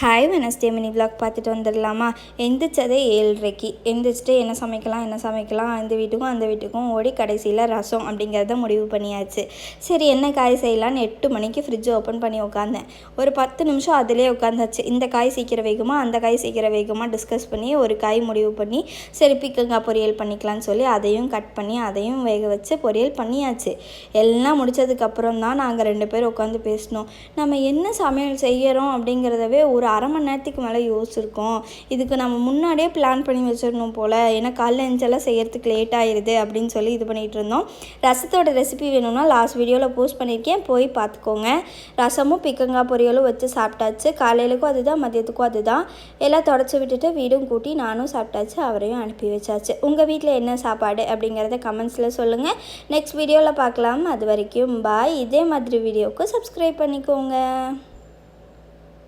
Hi Wednesday mini vlog பார்த்துட்டு வந்துடலாமா? எந்திரிச்சதே 7:30க்கு. எந்திரிச்சிட்டு என்ன சமைக்கலாம் இந்த வீட்டுக்கும் அந்த வீட்டுக்கும் ஓடி கடைசியில் ரசம் அப்படிங்கிறத முடிவு பண்ணியாச்சு. சரி என்ன காய் செய்யலான்னு 8 மணிக்கு ஃப்ரிட்ஜ் ஓப்பன் பண்ணி உட்காந்தேன். ஒரு 10 நிமிஷம் அதிலே உட்காந்தாச்சு. இந்த காய் சீக்கிரம் வேகுமா அந்த காய் சீக்கிரம் வேகுமா டிஸ்கஸ் பண்ணி ஒரு காய் முடிவு பண்ணி சரி பீக்கங்காய் பொரியல் பண்ணிக்கலான்னு சொல்லி அதையும் கட் பண்ணி அதையும் வேக வச்சு பொரியல் பண்ணியாச்சு. எல்லாம் முடித்ததுக்கப்புறம் தான் நாங்கள் 2 பேர் உட்காந்து பேசினோம். நம்ம என்ன சமையல் செய்கிறோம் அப்படிங்கிறதவே ஒரு அரை மணி நேரத்துக்கு மேலே யோசிச்சிருக்கோம். இதுக்கு நம்ம முன்னாடியே பிளான் பண்ணி வச்சிடணும் போல், ஏன்னா காலைல எழுந்தெல்லாம் செய்கிறதுக்கு லேட் ஆயிடுது அப்படின்னு சொல்லி இது பண்ணிகிட்டு இருந்தோம். ரசத்தோட ரெசிபி வேணும்னா லாஸ்ட் வீடியோவில் போஸ்ட் பண்ணியிருக்கேன், போய் பார்த்துக்கோங்க. ரசமும் பிக்கங்காய் பொரியலும் வச்சு சாப்பிட்டாச்சு. காலையிலுக்கும் அதுதான், மதியத்துக்கும் அதுதான். எல்லாம் தொடச்சி விட்டுட்டு வீடும் கூட்டி நானும் சாப்பிட்டாச்சு, அவரையும் அனுப்பி வச்சாச்சு. உங்கள் வீட்டில் என்ன சாப்பாடு அப்படிங்கிறத கமெண்ட்ஸில் சொல்லுங்கள். நெக்ஸ்ட் வீடியோவில் பார்க்கலாம். அது வரைக்கும் பாய். இதே மாதிரி வீடியோவுக்கு சப்ஸ்கிரைப் பண்ணிக்கோங்க.